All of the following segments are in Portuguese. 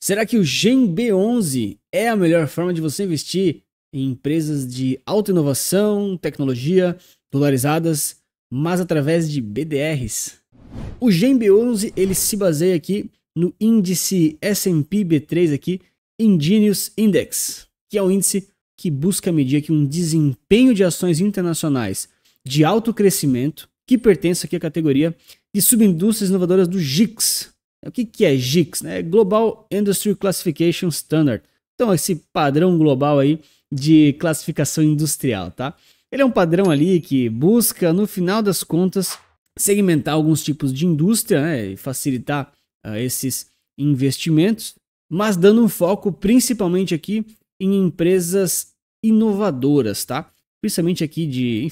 Será que o GEM B11 é a melhor forma de você investir em empresas de alta inovação, tecnologia, dolarizadas, mas através de BDRs? O GEM B11 ele se baseia aqui no índice S&P B3 aqui, Ingenious Index, que é um índice que busca medir aqui um desempenho de ações internacionais de alto crescimento que pertence aqui à categoria de subindústrias inovadoras do GICS. O que é GICS? É Global Industry Classification Standard. Então, esse padrão global aí de classificação industrial, tá? Ele é um padrão ali que busca, no final das contas, segmentar alguns tipos de indústria, né, e facilitar esses investimentos, mas dando um foco principalmente aqui em empresas inovadoras, tá? Principalmente aqui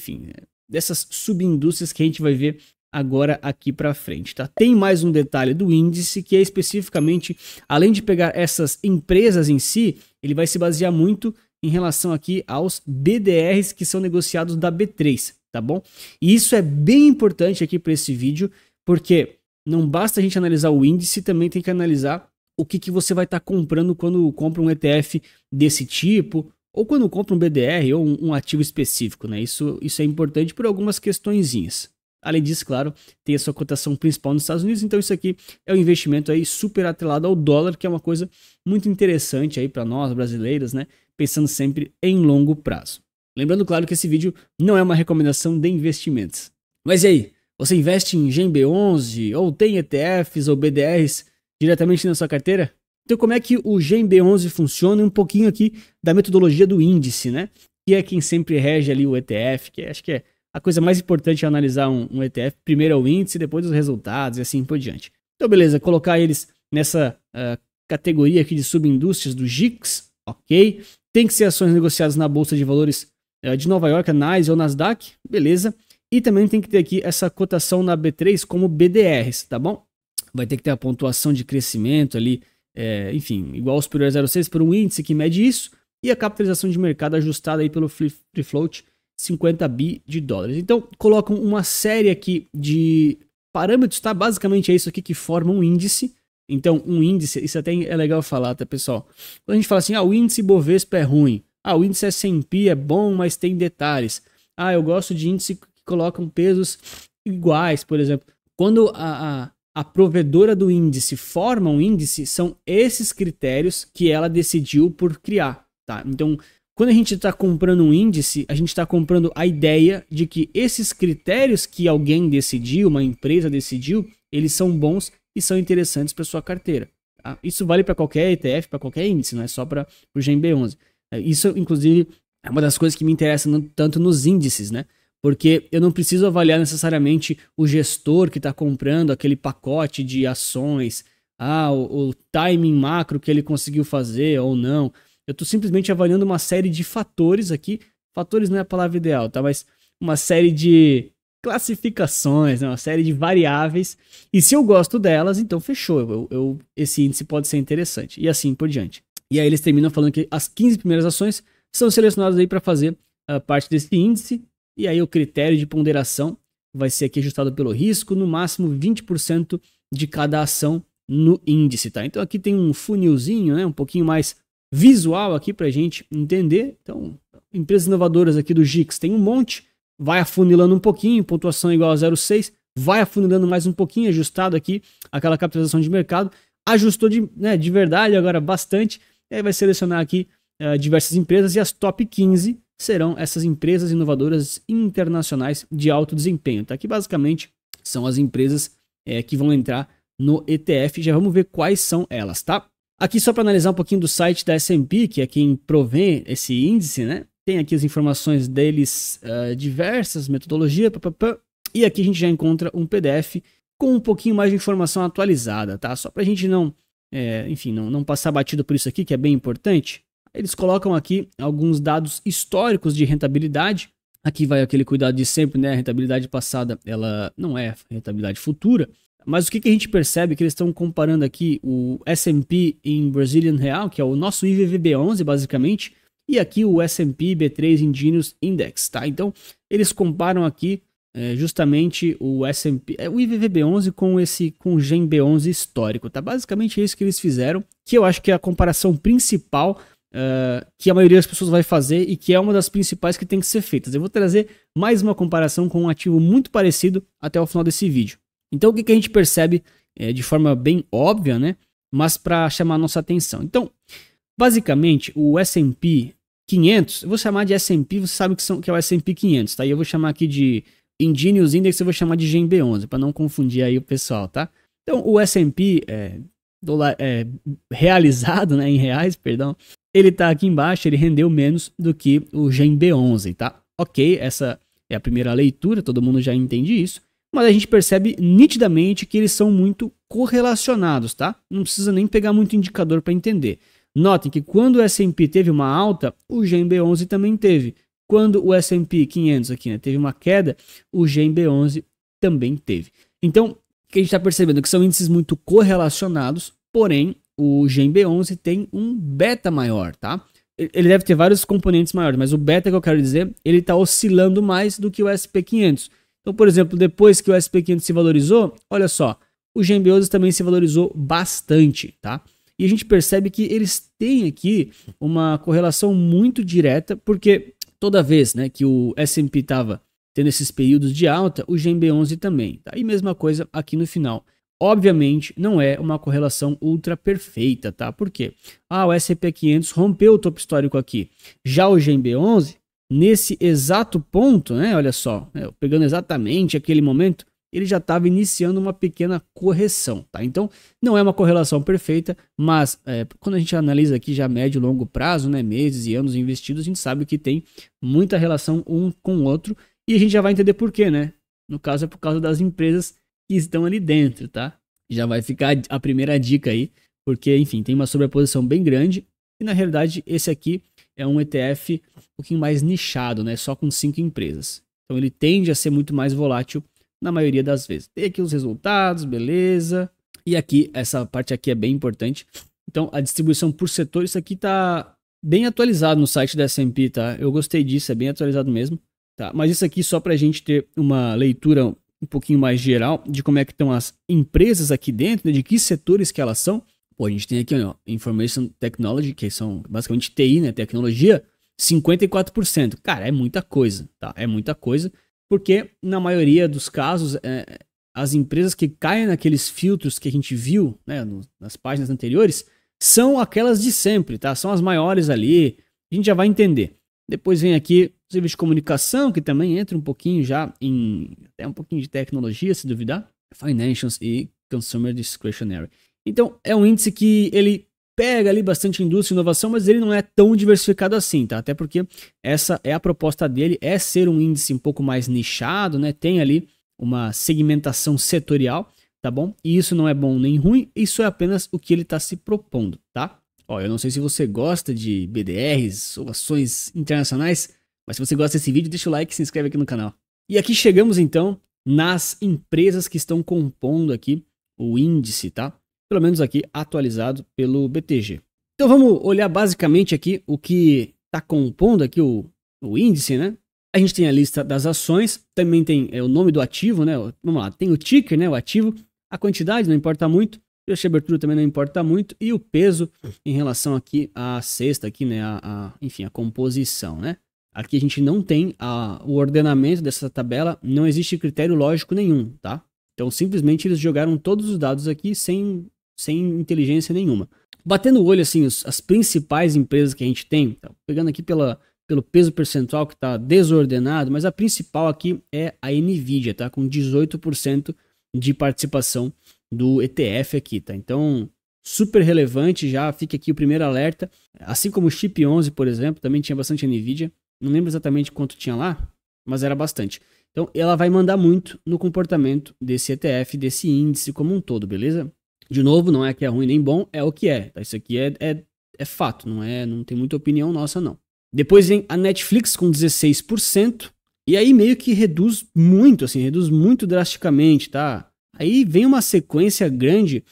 dessas subindústrias que a gente vai ver agora aqui para frente, tá? Tem mais um detalhe do índice que é especificamente, além de pegar essas empresas em si, ele vai se basear muito em relação aqui aos BDRs que são negociados da B3, tá bom? E isso é bem importante aqui para esse vídeo, porque não basta a gente analisar o índice, também tem que analisar o que você vai estar comprando quando compra um ETF desse tipo, ou quando compra um BDR ou um ativo específico, né? Isso é importante por algumas questõezinhas. Além disso, claro, tem a sua cotação principal nos Estados Unidos, então isso aqui é um investimento aí super atrelado ao dólar, que é uma coisa muito interessante aí para nós brasileiros, né? Pensando sempre em longo prazo. Lembrando, claro, que esse vídeo não é uma recomendação de investimentos. Mas e aí, você investe em GEM B11 ou tem ETFs ou BDRs diretamente na sua carteira? Então como é que o GEM B11 funciona? Um pouquinho aqui da metodologia do índice, né? Que é quem sempre rege ali o ETF, que acho que é a coisa mais importante é analisar um ETF. Primeiro é o índice, depois os resultados e assim por diante. Então beleza, colocar eles nessa categoria aqui de subindústrias do GICS, ok? Tem que ser ações negociadas na Bolsa de Valores de Nova York, a NYSE ou Nasdaq, beleza? E também tem que ter aqui essa cotação na B3 como BDRs, tá bom? Vai ter que ter a pontuação de crescimento ali, igual ao superior a 0,6 por um índice que mede isso, e a capitalização de mercado ajustada aí pelo Free Float, 50 bi de dólares. Então, colocam uma série aqui de parâmetros, tá? Basicamente é isso aqui que forma um índice. Então, um índice, isso até é legal falar, tá, pessoal? Quando a gente fala assim, o índice Bovespa é ruim. O índice S&P é bom, mas tem detalhes. Eu gosto de índice que colocam pesos iguais, por exemplo. Quando a provedora do índice forma um índice, são esses critérios que ela decidiu por criar, tá? Então, quando a gente está comprando um índice, a gente está comprando a ideia de que esses critérios que alguém decidiu, uma empresa decidiu, eles são bons e são interessantes para sua carteira. Tá? Isso vale para qualquer ETF, para qualquer índice, não é só para o GEM B11. Isso, inclusive, é uma das coisas que me interessa tanto nos índices, né? Porque eu não preciso avaliar necessariamente o gestor que está comprando aquele pacote de ações, o timing macro que ele conseguiu fazer ou não. Eu estou simplesmente avaliando uma série de fatores aqui. Fatores não é a palavra ideal, tá? Mas uma série de classificações, né? Uma série de variáveis. E se eu gosto delas, então fechou. Esse índice pode ser interessante. E assim por diante. E aí eles terminam falando que as 15 primeiras ações são selecionadas aí para fazer parte desse índice. E aí o critério de ponderação vai ser aqui ajustado pelo risco, no máximo 20% de cada ação no índice, tá? Então aqui tem um funilzinho, né? Um pouquinho mais visual aqui pra gente entender. Então, empresas inovadoras aqui do GICS tem um monte, vai afunilando um pouquinho, pontuação igual a 0,6, vai afunilando mais um pouquinho, ajustado aqui aquela capitalização de mercado, ajustou de verdade agora bastante, e aí vai selecionar aqui diversas empresas e as top 15 serão essas empresas inovadoras internacionais de alto desempenho, tá? Que basicamente são as empresas que vão entrar no ETF, já vamos ver quais são elas, tá? Aqui só para analisar um pouquinho do site da S&P, que é quem provém esse índice, né? Tem aqui as informações deles diversas, metodologia, e aqui a gente já encontra um PDF com um pouquinho mais de informação atualizada, tá? Só para a gente não passar batido por isso aqui, que é bem importante. Eles colocam aqui alguns dados históricos de rentabilidade. Aqui vai aquele cuidado de sempre, né? A rentabilidade passada, ela não é rentabilidade futura. Mas o que a gente percebe que eles estão comparando aqui o S&P em Brazilian Real, que é o nosso IVVB11 basicamente, e aqui o S&P B3 Ingenious Index, tá? Então eles comparam aqui justamente o S&P, o IVVB11 com o GEM-B11 histórico, tá? Basicamente é isso que eles fizeram, que eu acho que é a comparação principal que a maioria das pessoas vai fazer e que é uma das principais que tem que ser feitas. Eu vou trazer mais uma comparação com um ativo muito parecido até o final desse vídeo. Então o que a gente percebe de forma bem óbvia, né? Mas para chamar a nossa atenção. Então, basicamente, o S&P 500, eu vou chamar de S&P, você sabe que é o S&P 500, tá? E eu vou chamar aqui de Ingenious Index, eu vou chamar de GEM-B11, para não confundir aí o pessoal, tá? Então, o S&P realizado, né, em reais, perdão, ele tá aqui embaixo, ele rendeu menos do que o GEM-B11, tá? Ok, essa é a primeira leitura, todo mundo já entende isso, mas a gente percebe nitidamente que eles são muito correlacionados, tá? Não precisa nem pegar muito indicador para entender. Notem que quando o S&P teve uma alta, o GEM-B11 também teve. Quando o S&P 500 aqui, né, teve uma queda, o GEM-B11 também teve. Então, o que a gente está percebendo é que são índices muito correlacionados, porém, o GEM-B11 tem um beta maior, tá? Ele deve ter vários componentes maiores, mas o beta que eu quero dizer, ele está oscilando mais do que o S&P 500. Então, por exemplo, depois que o S&P 500 se valorizou, olha só, o GEM-B11 também se valorizou bastante, tá? E a gente percebe que eles têm aqui uma correlação muito direta, porque toda vez, né, que o S&P estava tendo esses períodos de alta, o GEM-B11 também. Tá? E mesma coisa aqui no final. Obviamente, não é uma correlação ultra perfeita, tá? Por quê? O S&P 500 rompeu o topo histórico aqui. Já o GEM-B11, nesse exato ponto, né, olha só, pegando exatamente aquele momento, ele já estava iniciando uma pequena correção, tá? Então, não é uma correlação perfeita, mas quando a gente analisa aqui já médio e longo prazo, né, meses e anos investidos, a gente sabe que tem muita relação um com o outro e a gente já vai entender por quê, né? No caso é por causa das empresas que estão ali dentro, tá? Já vai ficar a primeira dica aí, porque, enfim, tem uma sobreposição bem grande e, na realidade, esse aqui é um ETF um pouquinho mais nichado, né? Só com 5 empresas. Então, ele tende a ser muito mais volátil na maioria das vezes. Tem aqui os resultados, beleza. E aqui, essa parte aqui é bem importante. Então, a distribuição por setor, isso aqui tá bem atualizado no site da S&P, tá? Eu gostei disso, é bem atualizado mesmo, tá? Mas isso aqui só pra gente ter uma leitura um pouquinho mais geral de como é que estão as empresas aqui dentro, né? De que setores que elas são. Pô, a gente tem aqui, ó, Information Technology, que são basicamente TI, né? Tecnologia, 54%. Cara, é muita coisa, tá? É muita coisa. Porque, na maioria dos casos, as empresas que caem naqueles filtros que a gente viu, né, nas páginas anteriores, são aquelas de sempre, tá? São as maiores ali, a gente já vai entender. Depois vem aqui o serviço de comunicação, que também entra um pouquinho já até um pouquinho de tecnologia, se duvidar. Financials e Consumer Discretionary. Então, é um índice que ele pega ali bastante indústria e inovação, mas ele não é tão diversificado assim, tá? Até porque essa é a proposta dele, é ser um índice um pouco mais nichado, né? Tem ali uma segmentação setorial, tá bom? E isso não é bom nem ruim, isso é apenas o que ele está se propondo, tá? Ó, eu não sei se você gosta de BDRs ou ações internacionais, mas se você gosta desse vídeo, deixa o like e se inscreve aqui no canal. E aqui chegamos então nas empresas que estão compondo aqui o índice, tá? Pelo menos aqui atualizado pelo BTG. Então vamos olhar basicamente aqui o que está compondo aqui o índice, né? A gente tem a lista das ações, também tem o nome do ativo, né? Vamos lá, tem o ticker, né? O ativo, a quantidade não importa muito, o preço de abertura também não importa muito e o peso em relação aqui à cesta aqui, né? Enfim, a composição, né? Aqui a gente não tem o ordenamento dessa tabela, não existe critério lógico nenhum, tá? Então simplesmente eles jogaram todos os dados aqui sem inteligência nenhuma. Batendo o olho assim, as principais empresas que a gente tem, tá, pegando aqui pelo peso percentual que está desordenado, mas a principal aqui é a Nvidia, tá, com 18% de participação do ETF aqui, tá? Então, super relevante, já fica aqui o primeiro alerta, assim como o Chip 11, por exemplo, também tinha bastante Nvidia, não lembro exatamente quanto tinha lá, mas era bastante. Então, ela vai mandar muito no comportamento desse ETF, desse índice como um todo, beleza? De novo, não é que é ruim nem bom, é o que é. Tá? Isso aqui é fato, não tem muita opinião nossa, não. Depois vem a Netflix com 16%, e aí meio que reduz muito drasticamente, tá? Aí vem uma sequência grande,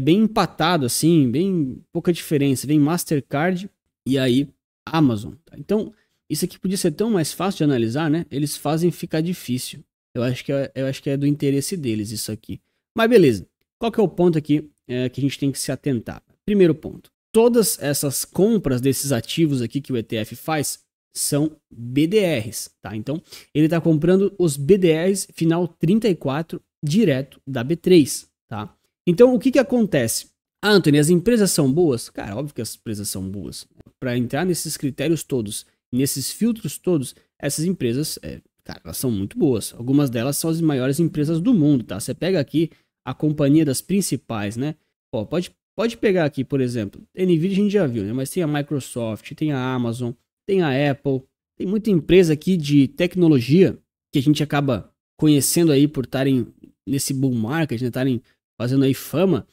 bem empatado, assim, bem pouca diferença. Vem Mastercard e aí Amazon. Tá? Então, isso aqui podia ser tão mais fácil de analisar, né? Eles fazem ficar difícil. Eu acho que é do interesse deles isso aqui. Mas beleza. Qual que é o ponto aqui que a gente tem que se atentar? Primeiro ponto. Todas essas compras desses ativos aqui que o ETF faz são BDRs, tá? Então, ele está comprando os BDRs final 34 direto da B3, tá? Então, o que acontece? Ah, Anthony, as empresas são boas? Cara, óbvio que as empresas são boas. Para entrar nesses critérios todos, nesses filtros todos, essas empresas, cara, elas são muito boas. Algumas delas são as maiores empresas do mundo, tá? Você pega aqui a companhia das principais, né? Ó, pode pegar aqui, por exemplo, NVIDIA a gente já viu, né? Mas tem a Microsoft, tem a Amazon, tem a Apple, tem muita empresa aqui de tecnologia que a gente acaba conhecendo aí por estarem nesse bull market, né? Estarem fazendo aí fama.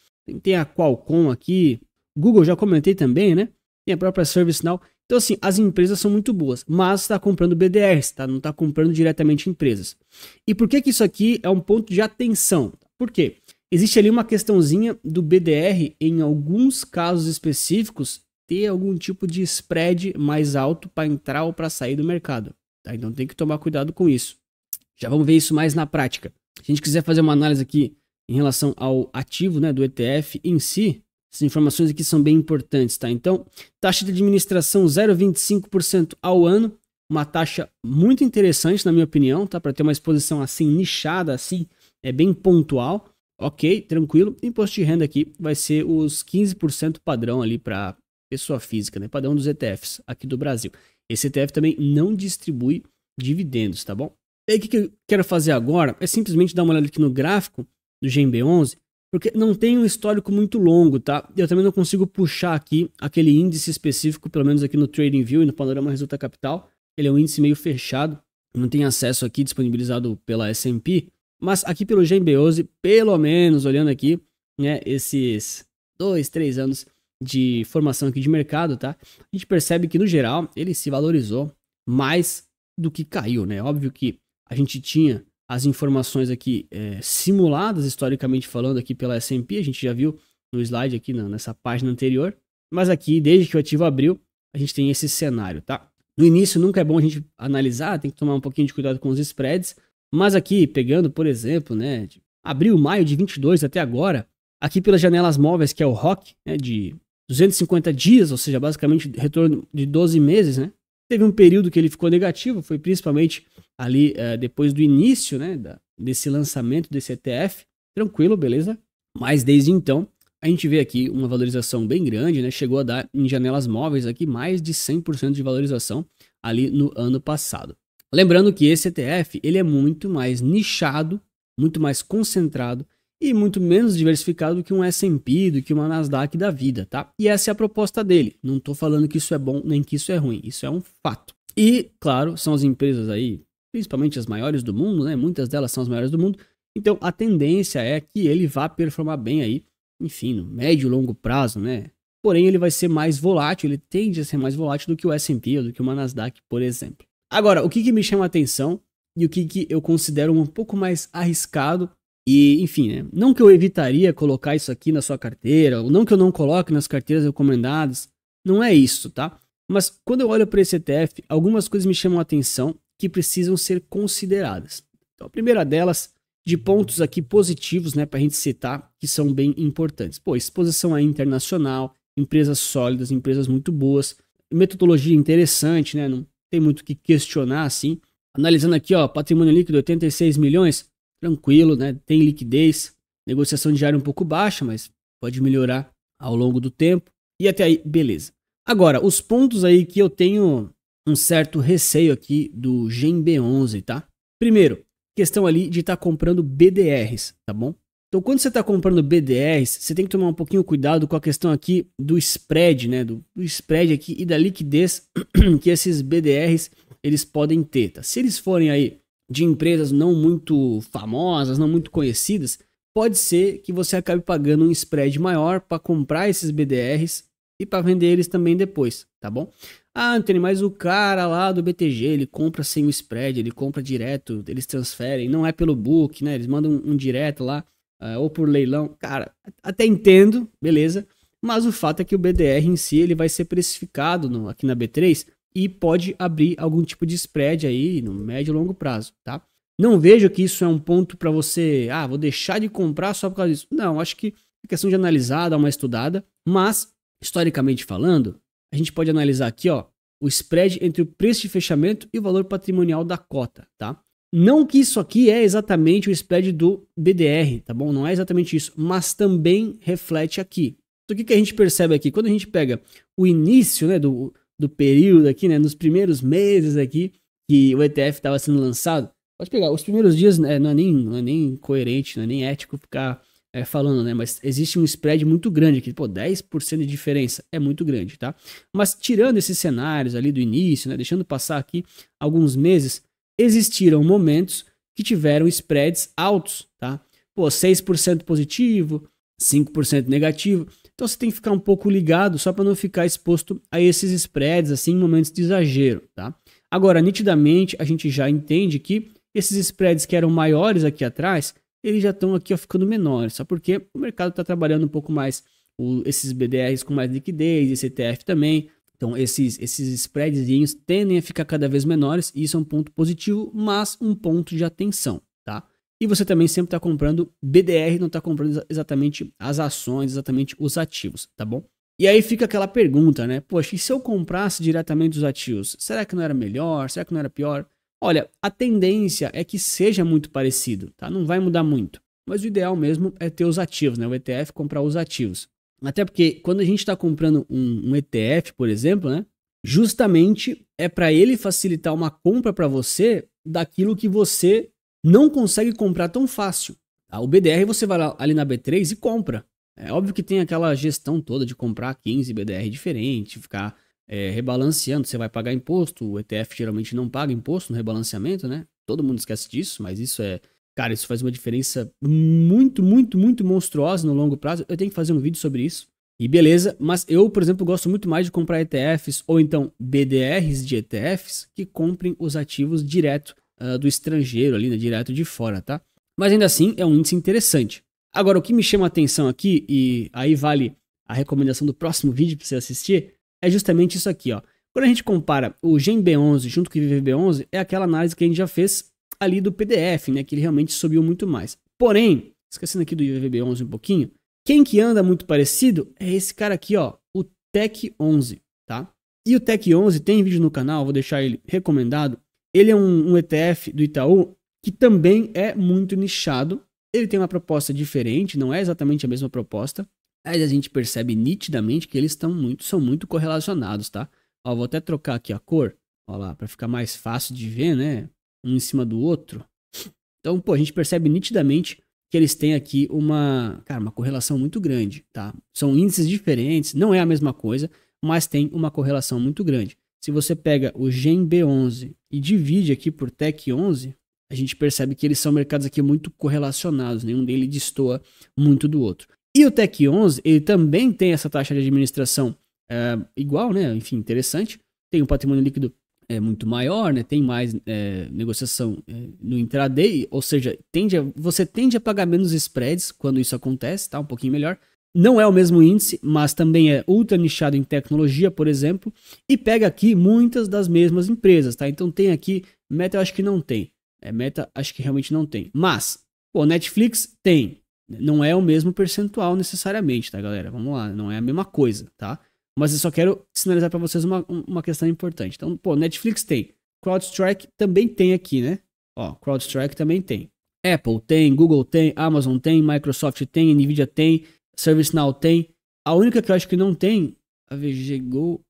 Tem a Qualcomm aqui, Google já comentei também, né? Tem a própria ServiceNow. Então assim, as empresas são muito boas, mas está comprando BDRs, tá? Não está comprando diretamente empresas. E por que isso aqui é um ponto de atenção? Por quê? Existe ali uma questãozinha do BDR, em alguns casos específicos, ter algum tipo de spread mais alto para entrar ou para sair do mercado. Tá? Então tem que tomar cuidado com isso. Já vamos ver isso mais na prática. Se a gente quiser fazer uma análise aqui em relação ao ativo, né, do ETF em si, essas informações aqui são bem importantes, tá? Então, taxa de administração 0,25% ao ano, uma taxa muito interessante na minha opinião, tá? Para ter uma exposição assim nichada, assim, bem pontual. Ok, tranquilo. Imposto de renda aqui vai ser os 15% padrão ali para pessoa física, né? Padrão dos ETFs aqui do Brasil. Esse ETF também não distribui dividendos, tá bom? E aí o que eu quero fazer agora é simplesmente dar uma olhada aqui no gráfico do GMB11, porque não tem um histórico muito longo, tá? Eu também não consigo puxar aqui aquele índice específico, pelo menos aqui no TradingView e no Panorama Resulta Capital. Ele é um índice meio fechado, não tem acesso aqui disponibilizado pela S&P, mas aqui pelo GMB11, pelo menos olhando aqui, né, esses 2, 3 anos de formação aqui de mercado, tá? A gente percebe que no geral ele se valorizou mais do que caiu, né? Óbvio que a gente tinha as informações aqui simuladas historicamente falando aqui pela S&P, a gente já viu no slide aqui nessa página anterior, mas aqui desde que o ativo abriu, a gente tem esse cenário, tá? No início nunca é bom a gente analisar, tem que tomar um pouquinho de cuidado com os spreads, mas aqui pegando, por exemplo, né, de abril, maio de 22 até agora, aqui pelas janelas móveis, que é o ROC, né, de 250 dias, ou seja, basicamente retorno de 12 meses, né? Teve um período que ele ficou negativo, foi principalmente ali depois do início, né, desse lançamento desse ETF. Tranquilo, beleza? Mas desde então, a gente vê aqui uma valorização bem grande, né? Chegou a dar em janelas móveis aqui mais de 100% de valorização ali no ano passado. Lembrando que esse ETF ele é muito mais nichado, muito mais concentrado e muito menos diversificado do que um S&P, do que uma Nasdaq da vida, tá? E essa é a proposta dele. Não tô falando que isso é bom nem que isso é ruim, isso é um fato. E, claro, são as empresas aí, principalmente as maiores do mundo, né? Muitas delas são as maiores do mundo. Então, a tendência é que ele vá performar bem aí, enfim, no médio e longo prazo, né? Porém, ele vai ser mais volátil, ele tende a ser mais volátil do que o S&P ou do que uma Nasdaq, por exemplo. Agora, o que me chama a atenção e o que eu considero um pouco mais arriscado e, enfim, né? Não que eu evitaria colocar isso aqui na sua carteira, ou não que eu não coloque nas carteiras recomendadas, não é isso, tá? Mas quando eu olho para esse ETF, algumas coisas me chamam a atenção que precisam ser consideradas. Então, a primeira delas, de pontos aqui positivos, né, para a gente citar, que são bem importantes. Pô, exposição aí internacional, empresas sólidas, empresas muito boas, metodologia interessante, né? Não tem muito o que questionar, assim. Analisando aqui, ó, patrimônio líquido 86 milhões, tranquilo, né? Tem liquidez, negociação diária um pouco baixa, mas pode melhorar ao longo do tempo. E até aí, beleza. Agora, os pontos aí que eu tenho um certo receio aqui do GMB11, tá? Primeiro, questão ali de estar comprando BDRs, tá bom? Então, quando você está comprando BDRs, você tem que tomar um pouquinho cuidado com a questão aqui do spread, né? Do spread aqui e da liquidez que esses BDRs eles podem ter, tá? Se eles forem aí de empresas não muito famosas, não muito conhecidas, pode ser que você acabe pagando um spread maior para comprar esses BDRs e para vender eles também depois, tá bom? Ah, Anthony, mas o cara lá do BTG, ele compra sem o spread, ele compra direto, eles transferem, não é pelo book, né? Eles mandam um direto lá, ou por leilão. Cara, até entendo, beleza, mas o fato é que o BDR em si, ele vai ser precificado aqui na B3 e pode abrir algum tipo de spread aí no médio e longo prazo, tá? Não vejo que isso é um ponto para você, vou deixar de comprar só por causa disso. Não, acho que é questão de analisar, dar uma estudada, mas, historicamente falando, a gente pode analisar aqui, ó, o spread entre o preço de fechamento e o valor patrimonial da cota, tá? Não que isso aqui é exatamente o spread do BDR, tá bom? Não é exatamente isso, mas também reflete aqui. Então, o que a gente percebe aqui? Quando a gente pega o início, né, do período aqui, né, nos primeiros meses aqui que o ETF estava sendo lançado, pode pegar, os primeiros dias, né, não é nem coerente, não é nem ético ficar falando, né, mas existe um spread muito grande aqui, 10% de diferença é muito grande, tá? Mas tirando esses cenários ali do início, né, deixando passar aqui alguns meses, existiram momentos que tiveram spreads altos, tá? 6% positivo, 5% negativo. Então você tem que ficar um pouco ligado só para não ficar exposto a esses spreads assim em momentos de exagero, tá? Agora, nitidamente, a gente já entende que esses spreads que eram maiores aqui atrás, eles já estão aqui ficando menores, só porque o mercado está trabalhando um pouco mais esses BDRs com mais liquidez, esse ETF também. Então esses spreadzinhos tendem a ficar cada vez menores, e isso é um ponto positivo, mas um ponto de atenção, tá? E você também sempre está comprando BDR, não está comprando exatamente as ações, exatamente os ativos, tá bom? E aí fica aquela pergunta, né? Poxa, e se eu comprasse diretamente os ativos, será que não era melhor? Será que não era pior? Olha, a tendência é que seja muito parecido, tá? Não vai mudar muito. Mas o ideal mesmo é ter os ativos, né? O ETF comprar os ativos. Até porque quando a gente está comprando um ETF, por exemplo, né? Justamente é para ele facilitar uma compra para você daquilo que você não consegue comprar tão fácil. Tá? O BDR você vai lá, ali na B3 e compra. É óbvio que tem aquela gestão toda de comprar 15 BDR diferentes, ficar rebalanceando, você vai pagar imposto, o ETF geralmente não paga imposto no rebalanceamento, né? Todo mundo esquece disso, mas isso cara, isso faz uma diferença muito, muito, muito monstruosa no longo prazo. Eu tenho que fazer um vídeo sobre isso. E beleza, mas eu, por exemplo, gosto muito mais de comprar ETFs ou então BDRs de ETFs que comprem os ativos direto do estrangeiro ali, né? Direto de fora, tá? Mas ainda assim é um índice interessante. Agora, o que me chama a atenção aqui, e aí vale a recomendação do próximo vídeo para você assistir, é justamente isso aqui, ó. Quando a gente compara o GEM-B11 junto com o IVVB11, é aquela análise que a gente já fez ali do PDF, né, que ele realmente subiu muito mais. Porém, esquecendo aqui do IVVB11 um pouquinho, quem que anda muito parecido é esse cara aqui, ó, o TEC11, tá? E o TEC11 tem vídeo no canal, vou deixar ele recomendado. Ele é um ETF do Itaú que também é muito nichado. Ele tem uma proposta diferente, não é exatamente a mesma proposta. Aí a gente percebe nitidamente que eles são muito correlacionados, tá? Ó, vou até trocar aqui a cor, ó lá, para ficar mais fácil de ver, né? Um em cima do outro. Então, a gente percebe nitidamente que eles têm aqui uma correlação muito grande, tá? São índices diferentes, não é a mesma coisa, mas tem uma correlação muito grande. Se você pega o GEM-B11 e divide aqui por TEC11, a gente percebe que eles são mercados aqui muito correlacionados, nenhum deles destoa muito do outro. E o TEC11, ele também tem essa taxa de administração igual, né? Enfim, interessante. Tem um patrimônio líquido muito maior, né? Tem mais negociação no intraday, ou seja, você tende a pagar menos spreads quando isso acontece, tá? Um pouquinho melhor. Não é o mesmo índice, mas também é ultra nichado em tecnologia, por exemplo, e pega aqui muitas das mesmas empresas, tá? Então tem aqui, Meta eu acho que não tem. Meta acho que realmente não tem. Mas, Netflix tem. Não é o mesmo percentual necessariamente, tá, galera? Vamos lá, não é a mesma coisa, tá? Mas eu só quero sinalizar para vocês uma questão importante. Então, Netflix tem. CrowdStrike também tem aqui, né? Ó, CrowdStrike também tem. Apple tem, Google tem, Amazon tem, Microsoft tem, Nvidia tem, ServiceNow tem. A única que eu acho que não tem, a VGGo,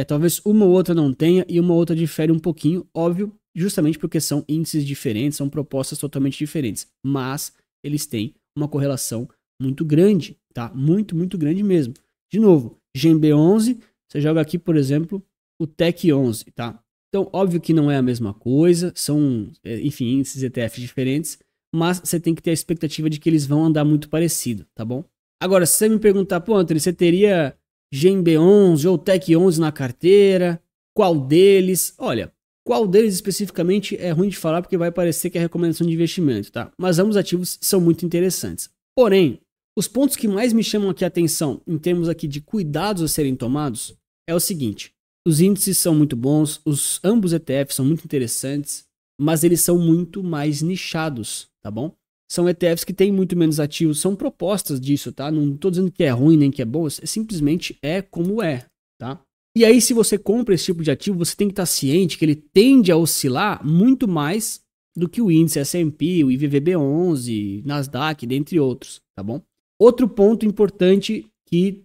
talvez uma ou outra não tenha e uma outra difere um pouquinho, óbvio, justamente porque são índices diferentes, são propostas totalmente diferentes. Mas eles têm uma correlação muito grande, tá? Muito, muito grande mesmo. De novo, GEM-B11, você joga aqui, por exemplo, o TEC11, tá? Então, óbvio que não é a mesma coisa, são, enfim, índices ETFs diferentes, mas você tem que ter a expectativa de que eles vão andar muito parecido, tá bom? Agora, se você me perguntar, Anthony, você teria GEM-B11 ou TEC11 na carteira? Qual deles? Olha, qual deles especificamente é ruim de falar porque vai parecer que é recomendação de investimento, tá? Mas ambos ativos são muito interessantes. Porém, os pontos que mais me chamam aqui a atenção em termos aqui de cuidados a serem tomados é o seguinte: os índices são muito bons, ambos ETFs são muito interessantes, mas eles são muito mais nichados, tá bom? São ETFs que têm muito menos ativos, são propostas disso, tá? Não tô dizendo que é ruim nem que é bom, simplesmente é como é, tá? E aí, se você compra esse tipo de ativo, você tem que estar ciente que ele tende a oscilar muito mais do que o índice S&P, o IVVB11, Nasdaq, dentre outros, tá bom? Outro ponto importante que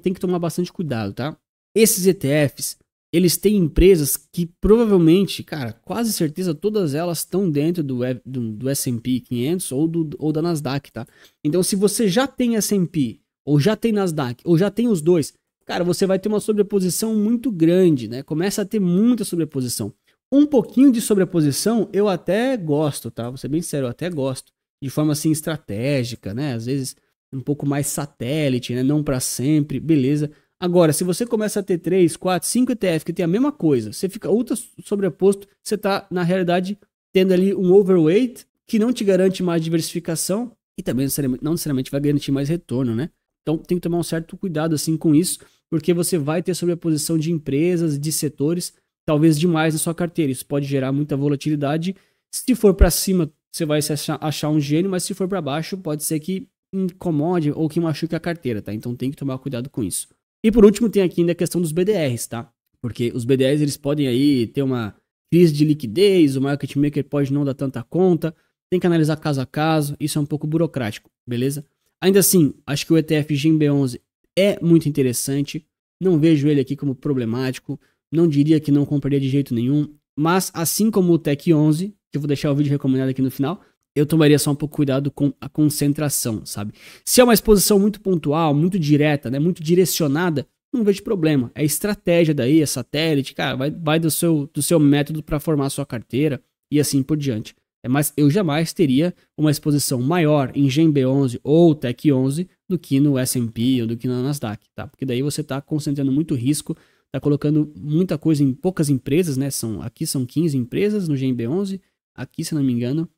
tem que tomar bastante cuidado, tá? Esses ETFs, eles têm empresas que provavelmente, cara, quase certeza todas elas estão dentro do S&P 500 ou da Nasdaq, tá? Então, se você já tem S&P, ou já tem Nasdaq, ou já tem os dois, cara, você vai ter uma sobreposição muito grande, né? Começa a ter muita sobreposição. Um pouquinho de sobreposição eu até gosto, tá? Vou ser bem sério, eu até gosto. De forma assim estratégica, né? Às vezes um pouco mais satélite, né? Não para sempre, beleza. Agora, se você começa a ter 3, 4, 5 ETF que tem a mesma coisa, você fica ultra sobreposto, você tá, na realidade, tendo ali um overweight que não te garante mais diversificação e também não necessariamente vai garantir mais retorno, né? Então tem que tomar um certo cuidado assim com isso, porque você vai ter sobreposição de empresas, de setores, talvez demais na sua carteira. Isso pode gerar muita volatilidade. Se for para cima, você vai achar um gênio, mas se for para baixo, pode ser que incomode ou que machuque a carteira, tá? Então tem que tomar cuidado com isso. E por último, tem aqui ainda a questão dos BDRs, tá? Porque os BDRs, eles podem aí ter uma crise de liquidez, o market maker pode não dar tanta conta, tem que analisar caso a caso, isso é um pouco burocrático, beleza? Ainda assim, acho que o ETF GMB11 é muito interessante, não vejo ele aqui como problemático, não diria que não compraria de jeito nenhum, mas assim como o Tech 11, que eu vou deixar o vídeo recomendado aqui no final, eu tomaria só um pouco cuidado com a concentração, sabe? Se é uma exposição muito pontual, muito direta, né, muito direcionada, não vejo problema. É estratégia daí, é satélite, cara, vai do seu método para formar a sua carteira e assim por diante. Mas eu jamais teria uma exposição maior em GMB11 ou Tech 11 do que no S&P ou do que na Nasdaq, tá? Porque daí você está concentrando muito risco, está colocando muita coisa em poucas empresas, né? Aqui são 15 empresas no GMB11, aqui, se não me engano,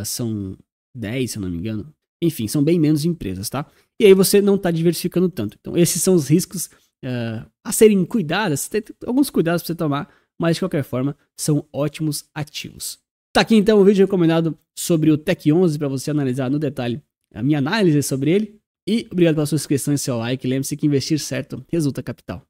são 10, se eu não me engano. Enfim, são bem menos empresas, tá? E aí você não está diversificando tanto. Então, esses são os riscos a serem cuidados. Tem alguns cuidados para você tomar, mas de qualquer forma, são ótimos ativos. Tá aqui então o vídeo recomendado sobre o Tech 11 para você analisar no detalhe a minha análise sobre ele. E obrigado pela sua inscrição e seu like. Lembre-se que investir certo resulta capital.